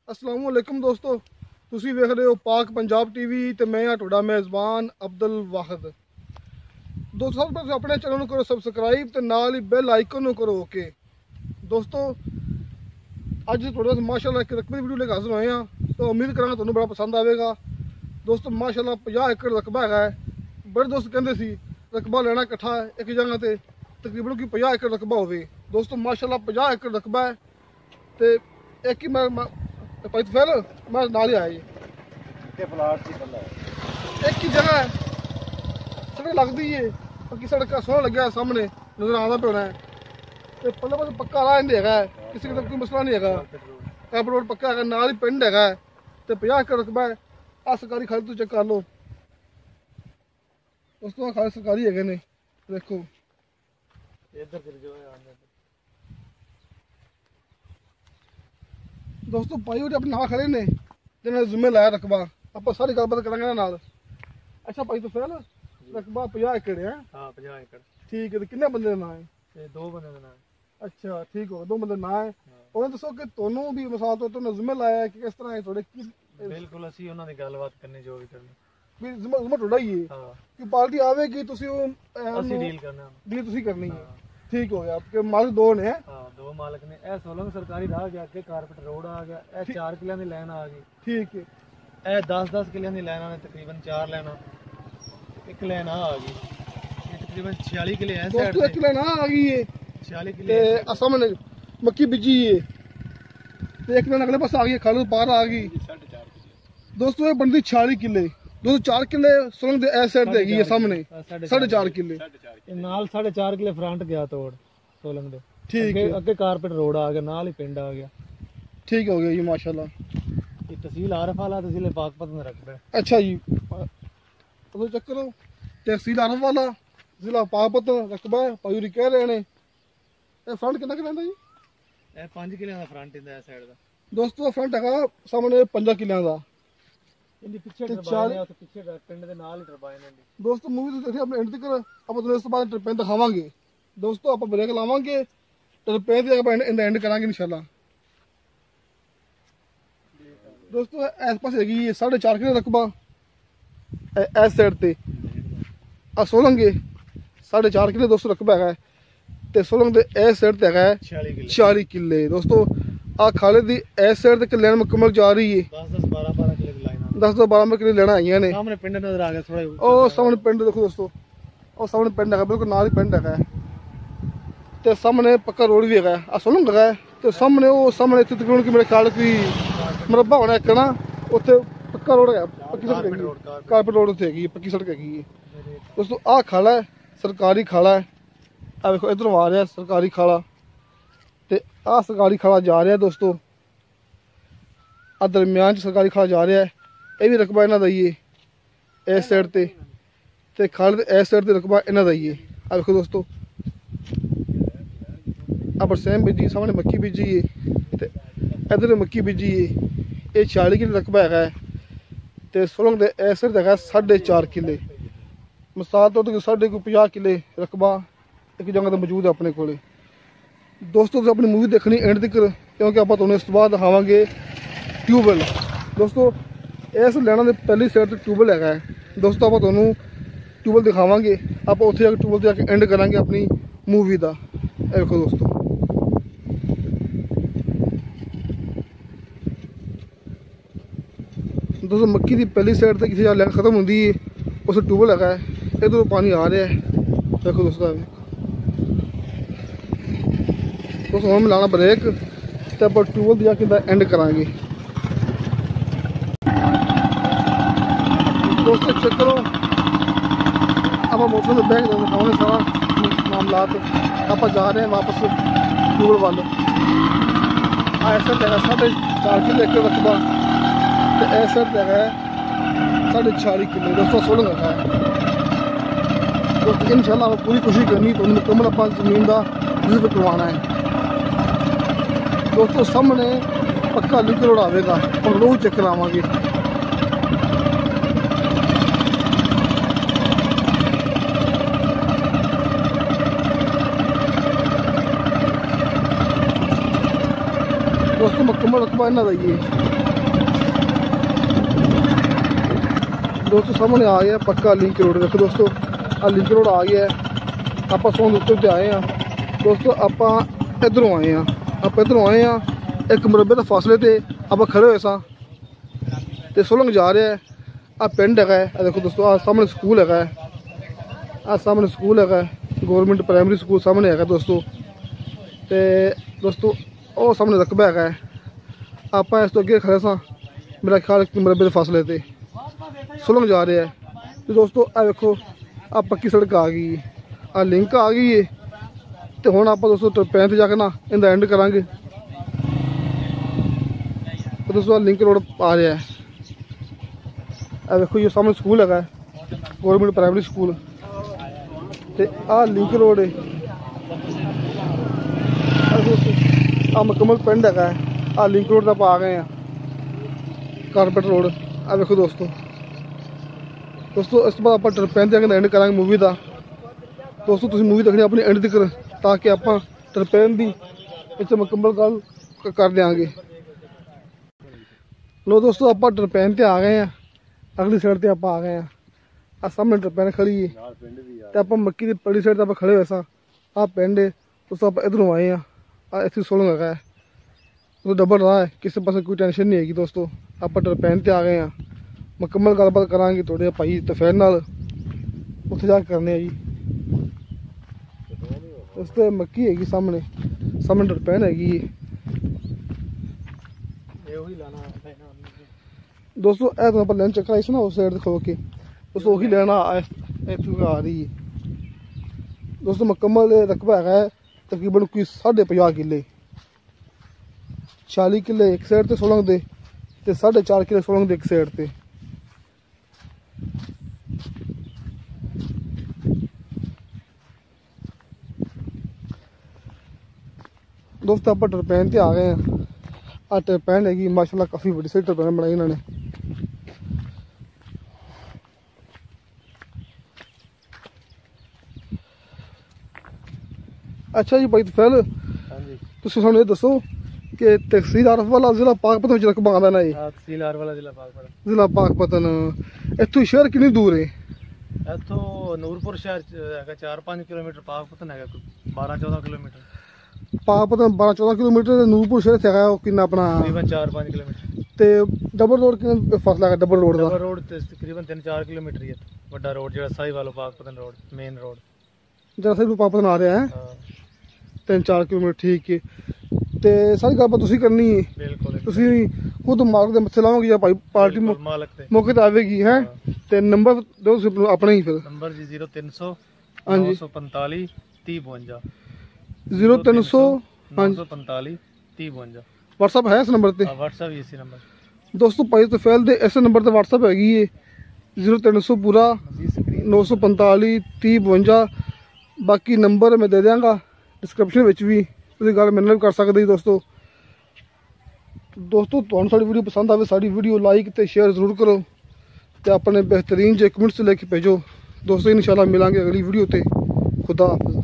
अस्सलाम वालेकुम दोस्तों, तुसी वेख रहे हो पाक पंजाब टीवी ते मैं हाँ तुहाडा मेज़बान अब्दुल वाहिद। दोस्तों सब अपने चैनल नूं करो सबसक्राइब ते नाल ही बेल आइकन नूं करो ओके। दोस्तों अज थोड़ा माशाल्लाह एक रकबे वीडियो लेकर हाजिर होए हैं, तो उम्मीद करांगा तुहानूं बड़ा पसंद आएगा। दोस्तों माशाल्लाह 50 एकड़ रकबा है। बड़े दोस्त कहते सी रकबा लेना इकट्ठा एक जगह ते तकरीबन की 50 एकड़ रकबा होवे। दोस्तों माशाल्लाह 50 एकड़ रकबा है ते एक ही मैं फिर मैं नाल ही आया जी एक ही जगह है। सड़क लगती है पक्की सड़क का सोहना लगे सामने नजर आता पे होना है। तो पल्ले पास पक्का राह है, किसी का कोई मसला नहीं है। कैप रोड पक्का है, नाल ही पिंड है। तो 50 एकड़ रकबा है। आ सरकारी खाली तो चेक कर लो दोस्तों, खाली सरकारी है ने देखो। दोस्तों भाई वो अपने ना खड़े ने जिन्होंने जिम्मे लाया रकबा, आप सारी गलबात करेंगे ना। अच्छा भाई तो फिर रकबा 50 एकड़ है। हाँ 50 एकड़ ठीक है। तो कितने बंदे ना है? 2 बंदे ना है। अच्छा ठीक हो, 2 बंदे ना है। उन्हें दसो कि दोनों भी मिसाल तो तुमने जिम्मे लाया है कि किस तरह है थोड़े बिल्कुल असी उन्होंने गलबात करनी जो भी करनी भी जिम्मा थोड़ा ही है कि पार्टी आवेगी तुसी डील करना डील तुसी करनी है। ठीक हो गया आपके मालिक 2 ने। हां 2 मालिक ने। ए 16 सरकारी राह गया, आगे कारपेट रोड आ गया, ए 4 किले दी लाइन आ गई। ठीक है। ए 10-10 किले दी लाइन ने तकरीबन 4 लाइन एक लाइन आ गई। ये तकरीबन 46 किले है साइड पे। एक लाइन आ गई है 46 किले ते सामने मक्की बिजी है। ते एक लाइन अगले पास आ गई, खालू पार आ गई। दोस्तों ये बनती 46 किले। दोस्तों 4 किले सुरंग दे ए साइड ते हैगी है सामने 4.5 किले नाल 4.5 किले फ्रंट गया तोड़ सोलंग दे। ठीक है। अगे कारपेट रोड आ गया, नाल ही पिंड आ गया। ठीक हो गया जी माशाल्लाह। ये तहसील आरफ वाला, तहसील पाकपत में रखबा है। अच्छा जी तो चेक करो, तहसील आरफ वाला जिला पाकपत रकबा है। पायूरी कह रहे ने ए फ्रंट कितना किले दा जी? ए 5 किले दा फ्रंट इंदा साइड दा। दोस्तों फ्रंट हैगा सामने 5 किले दा। इंदी पीछे टरबाइन है, तो पीछे पिंड दे नाल ही टरबाइन है। दोस्तों मूवी तो देखिए अपने एंड तक आप तो इस बाद टरबाइन दिखावांगे। दोस्तों आप ब्रेक लावांगे टरबाइन दी अपन एंड करांगे इंशाल्लाह। दोस्तों इस पास हैगी 4.5 किले रकबा इस साइड ते। आ सोलंग 4.5 किले दोस्तों रकबा है ते सोलंग दे इस साइड ते है 46 किले। दोस्तों आ खाले दी इस साइड ते लाइन मुकम्मल जा रही है। 10-12 किले दी लाइन 10-12 किले लेना आई ने। सामने पिंड नजर आ गया थोड़ा। ओ सामने पिंड देखो दोस्तों, ओ सामने पिंड है, बिल्कुल नाल ही पिंड है। ते सामने पक्का रोड भी है। आ सोलंग है ते सामने वो सामने तकरीबन की मेरे ख्याल की मरबा होना एक ना, उत्थे पक्का रोड है, पक्की सड़क है, कारपेट रोड उत्थे हैगी, पक्की सड़क हैगी। दोस्तों आ खाला है सरकारी खाला है। आ देखो इधर आ रहा है सरकारी खाला ते आ सरकारी खाला जा रहा है। दोस्तों आ दरम्यान सरकारी खाला जा रहा है। ये भी रकबा इन्हां दा ही है इस साइड ते खाले दे इस साइड ते रकबा इन्हां दा ही है। आ देखो दोस्तों आ बरसेम बीजी, सामने मक्की बीजी है ते इधर मक्की बीजी है। ये 46 किले रकबा है ते सोलंग दे इस साइड है 4.5 किले। मिसाल तो 50 किले रकबा एक जगह तो मौजूद है अपने को। दोस्तों तुम अपनी मूवी देखनी एंड तक, क्योंकि आप इस बाद दिखावांगे ट्यूबवेल। दोस्तों इस लैना के पहली साइड से ट्यूबवेल है। दोस्तों आप ट्यूबवेल दिखावांगे, आप उत्थे जाकर ट्यूबवेल से जाके एंड करांगे अपनी मूवी का। देखो दोस्तों दोस्तों मक्की की पहली साइड से किसी लैन खत्म होती है, उस ट्यूबवेल है। इधर पानी आ रहा है। देखो दोस्तों हम लाना ब्रेक तो आप ट्यूबवेल जाके एंड करांगे। दोस्तों चेक करो अब मोटर में बैग दिखाओगे सारा मामला। आप जा रहे हैं वापस ट्यूबवेल वाले। ऐसा जगह 4.5 किले एक रकबा तो ऐसा जगह 46 किले। दोस्तों सोलंग है। दोस्तों इंशाल्लाह आप पूरी कोशिश करनी तो मुकम्मल अपना जमीन का विजिट करवाना है। दोस्तों सामने पक्का लिंक रोड आएगा और रोज चेक करावांगे। दोस्तों मुकम्मल रकबा इन्हां दा ही है। ਦੋਸਤੋ ਸਾਹਮਣੇ ਆ ਗਿਆ ਪੱਕਾ ਲਿੰਕ ਰੋਡ। ਦੇਖੋ ਦੋਸਤੋ ਆ ਲਿੰਕ ਰੋਡ ਆ ਗਿਆ। ਆਪਾਂ ਸੋਨ ਉੱਤੇ ਤੇ ਆਏ ਆ ਦੋਸਤੋ। ਆਪਾਂ ਇੱਧਰੋਂ ਆਏ ਆ ਇੱਕ ਮੁਰੱਬੇ ਦੇ ਫਾਸਲੇ ਤੇ ਆਪਾਂ ਖੜੇ ਹੋਏ ਸਾਂ ਤੇ ਸੁਲੰਘ ਜਾ ਰਿਹਾ। ਆ ਪਿੰਡ ਹੈਗਾ। ਆ ਦੇਖੋ ਦੋਸਤੋ ਆ ਸਾਹਮਣੇ ਸਕੂਲ ਹੈਗਾ। ਗਵਰਨਮੈਂਟ ਪ੍ਰਾਇਮਰੀ ਸਕੂਲ ਸਾਹਮਣੇ ਹੈਗਾ ਦੋਸਤੋ। ਤੇ ਦੋਸਤੋ ਉਹ ਸਾਹਮਣੇ ਰਕਬਾ ਹੈਗਾ। ਆਪਾਂ ਇਸ ਤੋਂ ਅੱਗੇ ਖੜੇ ਸਾਂ ਮੇਰਾ ਖਿਆਲ ਇੱਕ ਮੁਰੱਬੇ ਦੇ ਫਾਸਲੇ ਤੇ ਸੁਲੰਘ ਜਾ ਰਿਹਾ। ਤੇ ਦੋਸਤੋ ਆ ਵੇਖੋ ਆ ਪੱਕੀ ਸੜਕ ਆ ਗਈ, ਆ ਲਿੰਕ ਆ ਗਈ ਏ। ਤੇ ਹੁਣ ਆਪਾਂ ਦੋਸਤੋ ਟਰਪੈਨ ਤੇ ਜਾ ਕੇ ਨਾ ਇਹਦਾ ਐਂਡ ਕਰਾਂਗੇ। ਤੇ ਦੋਸਤੋ ਆ ਲਿੰਕ ਰੋਡ ਆ ਰਿਹਾ। ਆ ਵੇਖੋ ਇਹ ਸਾਹਮਣੇ ਸਕੂਲ ਹੈਗਾ ਗਵਰਨਮੈਂਟ ਪ੍ਰਾਇਮਰੀ ਸਕੂਲ। ਤੇ ਆ ਲਿੰਕ ਰੋਡ ਹੈ। ਆ ਮੁਕੰਮਲ ਪਿੰਡ ਹੈਗਾ। ਆ ਲਿੰਕ ਰੋਡ ਦਾ ਆਪਾਂ ਆ ਗਏ ਆ ਕਾਰਪੇਟ ਰੋਡ। ਆ ਵੇਖੋ ਦੋਸਤੋ ਇਸ ਤੋਂ ਬਾਅਦ ਆਪਾਂ ਟਰਪੈਨ ਤੇ ਐਂਡ ਕਰਾਂਗੇ ਮੂਵੀ ਦਾ। ਦੋਸਤੋ ਤੁਸੀਂ ਮੂਵੀ ਦੇਖਣੀ ਆਪਣੀ ਐਂਡ ਤੱਕ ਤਾਂ ਕਿ ਆਪਾਂ ਟਰਪੈਨ ਦੀ ਇੱਥੇ ਮੁਕੰਮਲ ਗੱਲ ਕਰ ਦਿਆਂਗੇ। ਲੋ ਦੋਸਤੋ ਆਪਾਂ ਟਰਪੈਨ ਤੇ ਆ ਗਏ ਆ। ਅਗਲੀ ਸਾਈਡ ਤੇ ਆਪਾਂ ਆ ਗਏ ਆ। ਆ ਸਾਹਮਣੇ ਟਰਪੈਨ ਖੜੀ ਹੈ ਤੇ ਆਪਾਂ ਮੱਕੀ ਦੀ ਪਰਲੀ ਸਾਈਡ ਤੇ ਆਪਾਂ ਖੜੇ ਹੋਏ ਸਾਂ। ਆ ਪਿੰਡ ਹੈ ਦੋਸਤੋ। ਆਪਾਂ ਇੱਧਰੋਂ ਆਏ ਆ। ਆ ਇੱਥੇ ਸੁਲੰਘ ਹੈਗਾ ਉਹ ਡਬਲ ਰਾਹ ਹੈ, ਕਿਸੇ ਪਾਸੇ ਕੋਈ ਟੈਨਸ਼ਨ ਨਹੀਂ ਹੈਗੀ ਦੋਸਤੋ। ਆਪਾਂ ਟਰਪੈਨ ਤੇ ਆ ਗਏ ਆ। ਮੁਕੰਮਲ ਗੱਲਬਾਤ ਕਰਾਂਗੇ ਤੁਹਾਡੇ ਭਾਈ ਤਫੈਨ ਨਾਲ ਉੱਥੇ ਜਾ ਕੇ ਕਰਨੇ ਆ ਜੀ। ਉਸ ਤੇ ਮੱਕੀ ਹੈਗੀ ਸਾਹਮਣੇ ਟਰਪੈਨ ਹੈਗੀ ਦੋਸਤੋ। ਇਹ ਤਾਂ ਆਪਾਂ ਲੈਣ ਚੱਕਰ ਆਈ ਸੀ ਨਾ ਉਸ ਸਾਈਡ ਤੇ ਖੋ ਕੇ ਦੋਸਤੋ ਉਹੀ ਲੈਣਾ ਇੱਥੋਂ ਆ ਰਹੀ ਹੈ ਦੋਸਤੋ। ਮੁਕੰਮਲ ਰਕਬਾ ਹੈਗਾ ਤਕਰੀਬਨ ਕੋਈ 50.5 ਕਿੱਲੇ, 40 ਕਿੱਲੇ ਇੱਕ ਸਾਈਡ ਤੇ ਸੁਲੰਘ ਦੇ ਤੇ 4.5 ਕਿੱਲੇ ਸੁਲੰਘ ਦੇ ਇੱਕ ਸਾਈਡ ਤੇ। ਦੋਸਤੋ ਆਪਾਂ ਟਰਪੈਨ ਤੇ ਆ ਗਏ ਆ। ਆ ਟਰਪੈਨ ਹੈਗੀ ਮਾਸ਼ਾਅੱਲਾ ਕਾਫੀ ਵੱਡੀ ਸਾਰੀ ਟਰਪੈਨ ਬਣਾਈ ਇਹਨਾਂ ਨੇ। ਅੱਛਾ ਜੀ ਭਾਈ ਤਫੈਲ ਤੁਸੀਂ ਸਾਨੂੰ ਇਹ ਦੱਸੋ ਕਿ ਤਹਿਸੀਲ ਆਰਫ ਵਾਲਾ ਜ਼ਿਲ੍ਹਾ ਪਾਕਪਤਨ ਵਿੱਚ ਰਕਬਾ ਆਉਂਦਾ ਨਾ? ਤਹਿਸੀਲ ਆਰਫ ਵਾਲਾ ਜ਼ਿਲ੍ਹਾ ਪਾਕਪਤਨ। ਇੱਥੋਂ ਸ਼ਹਿਰ ਕਿੰਨੀ ਦੂਰ ਹੈ? ਇੱਥੋਂ ਨੂਰਪੁਰ ਸ਼ਹਿਰ ਹੈਗਾ 4-5 ਕਿਲੋਮੀਟਰ, ਪਾਕਪਤਨ ਹੈਗਾ 12-14 ਕਿਲੋਮੀਟਰ। ਪਾਕਪਤਨ 12-14 ਕਿਲੋਮੀਟਰ ਤੇ ਨੂਰਪੁਰ ਸ਼ਹਿਰ ਹੈਗਾ ਉਹ ਕਿੰਨਾ ਆਪਣਾ? ਤਕਰੀਬਨ 4-5 ਕਿਲੋਮੀਟਰ। ਤੇ ਡਬਲ ਰੋਡ ਕਿੰਨਾ ਫਾਸਲਾ ਹੈਗਾ? ਡਬਲ ਰੋਡ ਤੇ ਤਕਰੀਬਨ 3-4 ਕਿਲੋਮੀਟਰ ਹੀ ਹੈ ਵੱਡਾ ਰੋਡ ਜਿਹੜਾ ਸਾਹੀਵਾਲ ਪਾਕਪਤਨ ਰੋਡ ਮੇਨ ਰੋਡ ਜਿਹੜਾ ਸਾਹੀਵਾਲ ਪਾਕਪਤਨ ਆ ਰਿਹਾ ਹੈ 3-4 ਕਿਲੋਮੀਟਰ। ਠੀਕ ਹੈ। ਤੇ ਸਾਰੀ ਗੱਲਬਾਤ ਤੁਸੀਂ ਕਰਨੀ ਹੈ? ਬਿਲਕੁਲ। ਤੁਸੀਂ ਖੁਦ ਮਾਲਕ ਦੇ ਮੱਥੇ ਲਾਓਗੇ ਜਾਂ ਭਾਈ ਪਾਰਟੀ ਮੌਕੇ ਤੇ ਆਵੇਗੀ ਹੈ? ਤੇ ਨੰਬਰ ਦਿਓ ਤੁਸੀਂ ਆਪਣਾ ਹੀ ਫਿਰ। ਨੰਬਰ ਜੀ 0300 945 3052 0300 945 3052। WhatsApp ਹੈ ਇਸ ਨੰਬਰ ਤੇ? WhatsApp ਹੀ ਇਸੇ ਨੰਬਰ ਦੋਸਤੋ ਭਾਈ ਤਫੈਲ ਦੇ ਇਸੇ ਨੰਬਰ ਤੇ WhatsApp ਹੈਗੀ ਹੈ 0300 ਪੂਰਾ 945 3052। ਬਾਕੀ ਨੰਬਰ ਮੈਂ ਦੇ ਦਿਆਂਗਾ ਡਿਸਕ੍ਰਿਪਸ਼ਨ ਵਿੱਚ ਵੀ, ਤੁਸੀਂ ਗੱਲ ਮੇਰੇ ਨਾਲ ਵੀ ਕਰ ਸਕਦੇ ਜੀ ਦੋਸਤੋ। ਤੁਹਾਨੂੰ ਸਾਡੀ ਵੀਡੀਓ ਪਸੰਦ ਆਵੇ ਸਾਡੀ ਵੀਡੀਓ ਲਾਈਕ ਤੇ ਸ਼ੇਅਰ ਜ਼ਰੂਰ ਕਰੋ ਤੇ ਆਪਣੇ ਬਿਹਤਰੀਨ ਜਿਹੇ ਕਮੈਂਟਸ ਲੈ ਕੇ ਭੇਜੋ ਦੋਸਤੋ। ਇਨਸ਼ਾਅੱਲਾ ਮਿਲਾਂਗੇ ਅਗਲੀ ਵੀਡੀਓ ਤੇ। ਖੁਦਾ ਹਾਫਿਜ਼।